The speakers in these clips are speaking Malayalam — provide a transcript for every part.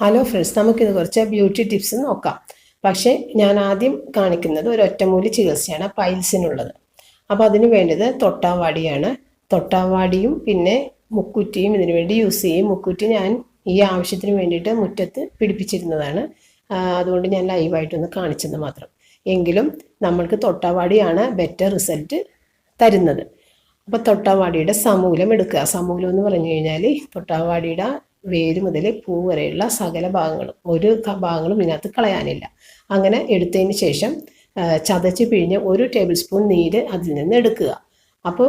ഹലോ ഫ്രണ്ട്സ്, നമുക്കിത് കുറച്ച് ബ്യൂട്ടി ടിപ്സ് നോക്കാം. പക്ഷേ ഞാൻ ആദ്യം കാണിക്കുന്നത് ഒരു ഒറ്റമൂലി ചികിത്സയാണ് പൈൽസിനുള്ളത്. അപ്പോൾ അതിന് വേണ്ടത് തൊട്ടാവാടിയാണ്. തൊട്ടാവാടിയും പിന്നെ മുക്കുറ്റിയും ഇതിനു വേണ്ടി യൂസ് ചെയ്യും. മുക്കുറ്റി ഞാൻ ഈ ആവശ്യത്തിന് വേണ്ടിയിട്ട് മുറ്റത്ത് പിടിപ്പിച്ചിരുന്നതാണ്. അതുകൊണ്ട് ഞാൻ ലൈവായിട്ടൊന്ന് കാണിച്ചത് മാത്രം. എങ്കിലും നമ്മൾക്ക് തൊട്ടാവാടിയാണ് ബെറ്റർ റിസൾട്ട് തരുന്നത്. അപ്പോൾ തൊട്ടാവാടിയുടെ സമൂലം എടുക്കുക. സമൂലം എന്ന് പറഞ്ഞു കഴിഞ്ഞാൽ തൊട്ടാവാടിയുടെ വേര് മുതൽ പൂ വരെയുള്ള സകല ഭാഗങ്ങളും, ഒരു ഭാഗങ്ങളും ഇതിനകത്ത് കളയാനില്ല. അങ്ങനെ എടുത്തതിന് ശേഷം ചതച്ച് പിഴിഞ്ഞ് 1 ടേബിൾ സ്പൂൺ നീര് അതിൽ നിന്ന് എടുക്കുക. അപ്പോൾ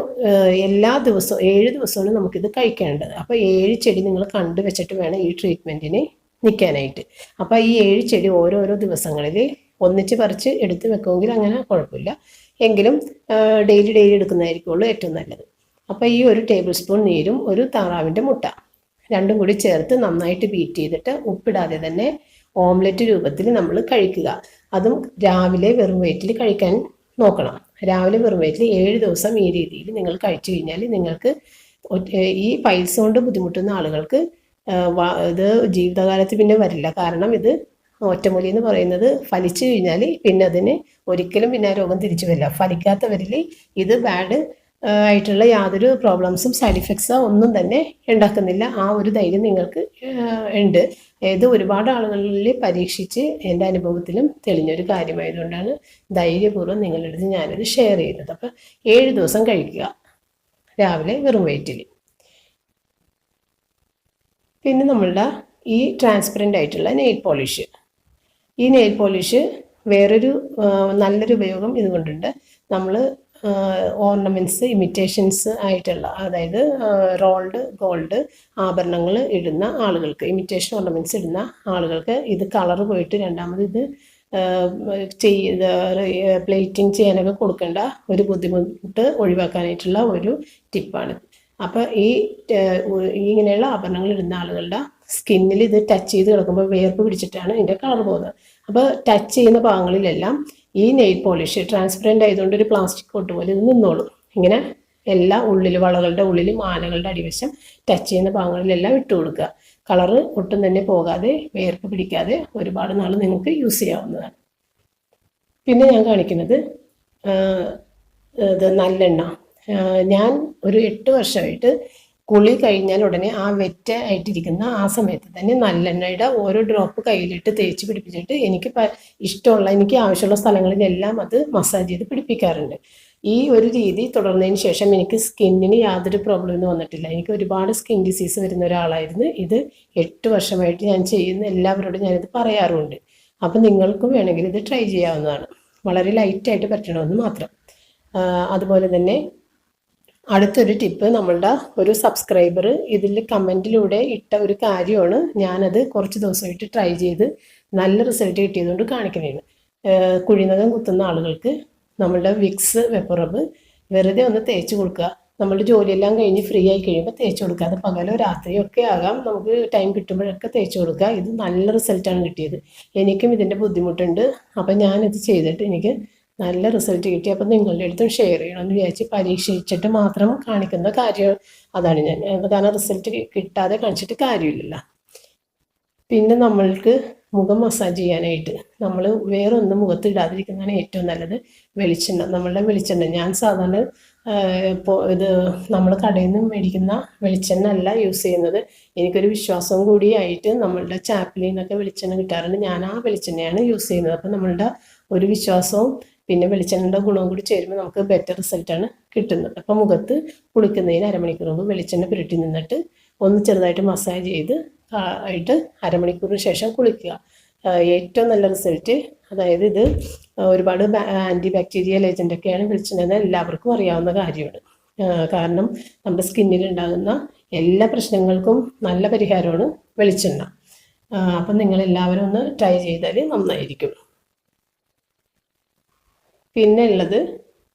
എല്ലാ ദിവസവും 7 ദിവസമാണ് നമുക്കിത് കഴിക്കേണ്ടത്. അപ്പോൾ 7 ചെടി നിങ്ങൾ കണ്ടു വെച്ചിട്ട് വേണം ഈ ട്രീറ്റ്മെൻറ്റിന് നിൽക്കാനായിട്ട്. അപ്പോൾ ഈ 7 ചെടി ഓരോരോ ദിവസങ്ങളിൽ ഒന്നിച്ച് പറിച്ച് എടുത്ത് വെക്കുമെങ്കിൽ അങ്ങനെ കുഴപ്പമില്ല. എങ്കിലും ഡെയിലി എടുക്കുന്നതായിരിക്കുള്ളൂ ഏറ്റവും നല്ലത്. അപ്പോൾ ഈ 1 ടേബിൾ സ്പൂൺ നീരും ഒരു താറാവിൻ്റെ മുട്ട രണ്ടും കൂടി ചേർത്ത് നന്നായിട്ട് ബീറ്റ് ചെയ്തിട്ട് ഉപ്പിടാതെ തന്നെ ഓംലെറ്റ് രൂപത്തിൽ നമ്മൾ കഴിക്കുക. അതും രാവിലെ വെറും വയറ്റിൽ കഴിക്കാൻ നോക്കണം. രാവിലെ വെറും വയറ്റിൽ 7 ദിവസം ഈ രീതിയിൽ നിങ്ങൾ കഴിച്ചു കഴിഞ്ഞാൽ നിങ്ങൾക്ക് ഈ പൈൽസ് കൊണ്ട് ബുദ്ധിമുട്ടുന്ന ആളുകൾക്ക് ഇത് ജീവിതകാലത്ത് പിന്നെ വരില്ല. കാരണം ഇത് ഒറ്റമൂലി എന്ന് പറയുന്നത് ഫലിച്ചു കഴിഞ്ഞാൽ പിന്നെ അതിന് ഒരിക്കലും പിന്നെ ആ രോഗം തിരിച്ചു വരില്ല. ഫലിക്കാത്തവരിൽ ഇത് ബാഡ് ആയിട്ടുള്ള യാതൊരു പ്രോബ്ലംസും സൈഡ് എഫക്ട്സോ ഒന്നും തന്നെ ഉണ്ടാക്കുന്നില്ല. ആ ഒരു ധൈര്യം നിങ്ങൾക്ക് ഉണ്ട്. ഇത് ഒരുപാട് ആളുകളിൽ പരീക്ഷിച്ച് എൻ്റെ അനുഭവത്തിലും തെളിഞ്ഞൊരു കാര്യമായതുകൊണ്ടാണ് ധൈര്യപൂർവ്വം നിങ്ങളുടെ അടുത്ത് ഞാനത് ഷെയർ ചെയ്യുന്നത്. അപ്പോൾ 7 ദിവസം കഴിക്കുക രാവിലെ വെറും വയറ്റിൽ. പിന്നെ നമ്മളുടെ ഈ ട്രാൻസ്പെറൻ്റ് ആയിട്ടുള്ള നെയിൽ പോളിഷ്. ഈ നെയിൽ പോളിഷ് വേറൊരു നല്ലൊരു ഉപയോഗം ഇതുകൊണ്ടുണ്ട്. നമ്മൾ ഓർണമെൻറ്റ്സ് ഇമിറ്റേഷൻസ് ആയിട്ടുള്ള, അതായത് റോൾഡ് ഗോൾഡ് ആഭരണങ്ങൾ ഇടുന്ന ആളുകൾക്ക്, ഇമിറ്റേഷൻ ഓർണമെൻറ്റ്സ് ഇടുന്ന ആളുകൾക്ക് ഇത് കളർ പോയിട്ട് രണ്ടാമത് ഇത് പ്ലേറ്റിംഗ് ചെയ്യാനൊക്കെ കൊടുക്കേണ്ട ഒരു ബുദ്ധിമുട്ട് ഒഴിവാക്കാനായിട്ടുള്ള ഒരു ടിപ്പാണ്. അപ്പോൾ ഇങ്ങനെയുള്ള ആഭരണങ്ങൾ ഇടുന്ന ആളുകളുടെ സ്കിന്നിൽ ഇത് ടച്ച് ചെയ്ത് കിടക്കുമ്പോൾ വേർപ്പ് പിടിച്ചിട്ടാണ് ഇതിൻ്റെ കളർ പോകുന്നത്. അപ്പോൾ ടച്ച് ചെയ്യുന്ന ഭാഗങ്ങളിലെല്ലാം ഈ നെയിൽ പോളിഷ് ട്രാൻസ്പെറൻ്റ് ആയതുകൊണ്ട് ഒരു പ്ലാസ്റ്റിക് കോട്ട് പോലെ ഇത് നിന്നോളും. ഇങ്ങനെ എല്ലാ ഉള്ളിൽ, വളകളുടെ ഉള്ളിൽ, മാലകളുടെ അടിവശം ടച്ച് ചെയ്യുന്ന ഭാഗങ്ങളിലെല്ലാം ഇട്ട് കൊടുക്കുക. കളറ് ഒട്ടും തന്നെ പോകാതെ വേർപ്പ് പിടിക്കാതെ ഒരുപാട് നാൾ നിങ്ങൾക്ക് യൂസ് ചെയ്യാവുന്നതാണ്. പിന്നെ ഞാൻ കാണിക്കുന്നത് ഇത് നല്ലെണ്ണ. ഞാൻ ഒരു 8 വർഷമായിട്ട് കുളി കഴിഞ്ഞാൽ ഉടനെ ആ വെറ്റ ആയിട്ടിരിക്കുന്ന ആ സമയത്ത് തന്നെ നല്ലെണ്ണയുടെ ഓരോ ഡ്രോപ്പ് കയ്യിലിട്ട് തേച്ച് പിടിപ്പിച്ചിട്ട് എനിക്ക് ഇഷ്ടമുള്ള, എനിക്ക് ആവശ്യമുള്ള സ്ഥലങ്ങളിലെല്ലാം അത് മസാജ് ചെയ്ത് പിടിപ്പിക്കാറുണ്ട്. ഈ ഒരു രീതി തുടർന്നതിന് ശേഷം എനിക്ക് സ്കിന്നിന് യാതൊരു പ്രോബ്ലമൊന്നും വന്നിട്ടില്ല. എനിക്ക് ഒരുപാട് സ്കിൻ ഡിസീസ് വരുന്ന ഒരാളായിരുന്നു. ഇത് 8 വർഷമായിട്ട് ഞാൻ ചെയ്യുന്ന എല്ലാവരോടും ഞാനിത് പറയാറുണ്ട്. അപ്പം നിങ്ങൾക്കും വേണമെങ്കിൽ ഇത് ട്രൈ ചെയ്യാവുന്നതാണ്. വളരെ ലൈറ്റായിട്ട് പറ്റണമെന്ന് മാത്രം. അതുപോലെ തന്നെ അടുത്തൊരു ടിപ്പ്, നമ്മളുടെ ഒരു സബ്സ്ക്രൈബർ ഇതിൽ കമൻറ്റിലൂടെ ഇട്ട ഒരു കാര്യമാണ്. ഞാനത് കുറച്ച് ദിവസമായിട്ട് ട്രൈ ചെയ്ത് നല്ല റിസൾട്ട് കിട്ടിയതുകൊണ്ട് കാണിക്കുന്നതാണ്. കുഴിനകം കുത്തുന്ന ആളുകൾക്ക് നമ്മളുടെ വിക്സ് വെപ്പറബ് വെറുതെ ഒന്ന് തേച്ച് കൊടുക്കുക. നമ്മളുടെ ജോലിയെല്ലാം കഴിഞ്ഞ് ഫ്രീ ആയി കഴിയുമ്പോൾ തേച്ച് കൊടുക്കുക. അത് പകലോ രാത്രിയോ ഒക്കെ ആകാം, നമുക്ക് ടൈം കിട്ടുമ്പോഴൊക്കെ തേച്ച് കൊടുക്കുക. ഇത് നല്ല റിസൾട്ടാണ് കിട്ടിയത്. എനിക്കും ഇതിൻ്റെ ബുദ്ധിമുട്ടുണ്ട്. അപ്പം ഞാനിത് ചെയ്തിട്ട് എനിക്ക് നല്ല റിസൾട്ട് കിട്ടി. അപ്പം നിങ്ങളുടെ അടുത്തും ഷെയർ ചെയ്യണമെന്ന് വിചാരിച്ച് പരീക്ഷിച്ചിട്ട് മാത്രം കാണിക്കുന്ന കാര്യം അതാണ് ഞാൻ. കാരണം റിസൾട്ട് കിട്ടാതെ കാണിച്ചിട്ട് കാര്യമില്ലല്ലോ. പിന്നെ നമ്മൾക്ക് മുഖം മസാജ് ചെയ്യാനായിട്ട് നമ്മൾ വേറൊന്നും മുഖത്ത് ഇടാതിരിക്കുന്നതാണ് ഏറ്റവും നല്ലത്. വെളിച്ചെണ്ണ, നമ്മളുടെ വെളിച്ചെണ്ണ. ഞാൻ സാധാരണ ഇത് നമ്മൾ കടയിൽ നിന്ന് മേടിക്കുന്ന വെളിച്ചെണ്ണ അല്ല യൂസ് ചെയ്യുന്നത്. എനിക്കൊരു വിശ്വാസം കൂടിയായിട്ട് നമ്മളുടെ ചാപ്പിലിൽ നിന്നൊക്കെ വെളിച്ചെണ്ണ കിട്ടാറുണ്ട്. ഞാൻ ആ വെളിച്ചെണ്ണയാണ് യൂസ് ചെയ്യുന്നത്. അപ്പം നമ്മളുടെ ഒരു വിശ്വാസവും പിന്നെ വെളിച്ചെണ്ണയുടെ ഗുണവും കൂടി ചേരുമ്പോൾ നമുക്ക് ബെറ്റർ റിസൾട്ടാണ് കിട്ടുന്നത്. അപ്പോൾ മുഖത്ത് കുളിക്കുന്നതിന് അരമണിക്കൂർ മുമ്പ് വെളിച്ചെണ്ണ പുരട്ടി നിന്നിട്ട് ഒന്ന് ചെറുതായിട്ട് മസാജ് ചെയ്ത് ആയിട്ട് അരമണിക്കൂറിന് ശേഷം കുളിക്കുക. ഏറ്റവും നല്ല റിസൾട്ട്. അതായത് ഇത് ഒരുപാട് ആൻറ്റി ബാക്ടീരിയൽ ഏജൻ്റൊക്കെയാണ് വെളിച്ചെണ്ണ, എല്ലാവർക്കും അറിയാവുന്ന കാര്യമാണ്. കാരണം നമ്മുടെ സ്കിന്നിൽ ഉണ്ടാകുന്ന എല്ലാ പ്രശ്നങ്ങൾക്കും നല്ല പരിഹാരമാണ് വെളിച്ചെണ്ണ. അപ്പം നിങ്ങളെല്ലാവരും ഒന്ന് ട്രൈ ചെയ്താൽ നന്നായിരിക്കും. പിന്നെ ഉള്ളത്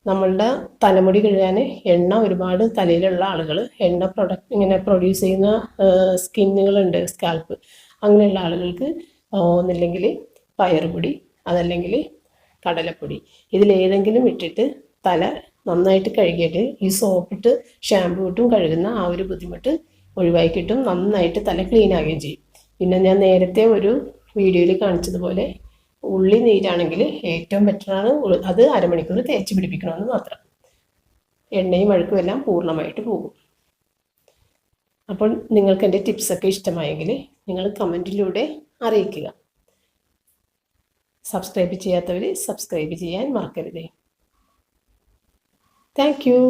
നമ്മളുടെ തലമുടി കഴുകാൻ എണ്ണ. ഒരുപാട് തലയിലുള്ള ആളുകൾ എണ്ണ ഇങ്ങനെ പ്രൊഡ്യൂസ് ചെയ്യുന്ന സ്കിന്നുകളുണ്ട്, സ്കാൽപ്പ്. അങ്ങനെയുള്ള ആളുകൾക്ക് ഒന്നില്ലെങ്കിൽ പയറുപൊടി, അതല്ലെങ്കിൽ കടലപ്പൊടി, ഇതിലേതെങ്കിലും ഇട്ടിട്ട് തല നന്നായിട്ട് കഴുകിയിട്ട് ഈ സോപ്പിട്ട് ഷാമ്പൂ ഇട്ടും കഴുകുന്ന ആ ഒരു ബുദ്ധിമുട്ട് ഒഴിവാക്കിയിട്ടും നന്നായിട്ട് തല ക്ലീൻ ആകുകയും ചെയ്യും. പിന്നെ ഞാൻ നേരത്തെ ഒരു വീഡിയോയിൽ കാണിച്ചതുപോലെ ഉള്ളി നീരാണെങ്കിൽ ഏറ്റവും ബെറ്ററാണ്. അത് അരമണിക്കൂർ തേച്ച് പിടിപ്പിക്കണമെന്ന് മാത്രം. എണ്ണയും അഴുക്കും എല്ലാം പൂർണ്ണമായിട്ട് പോകും. അപ്പോൾ നിങ്ങൾക്ക് എൻ്റെ ടിപ്സൊക്കെ ഇഷ്ടമായെങ്കിൽ നിങ്ങൾ കമൻറ്റിലൂടെ അറിയിക്കുക. സബ്സ്ക്രൈബ് ചെയ്യാത്തവർ സബ്സ്ക്രൈബ് ചെയ്യാൻ മറക്കരുതേ. Thank you.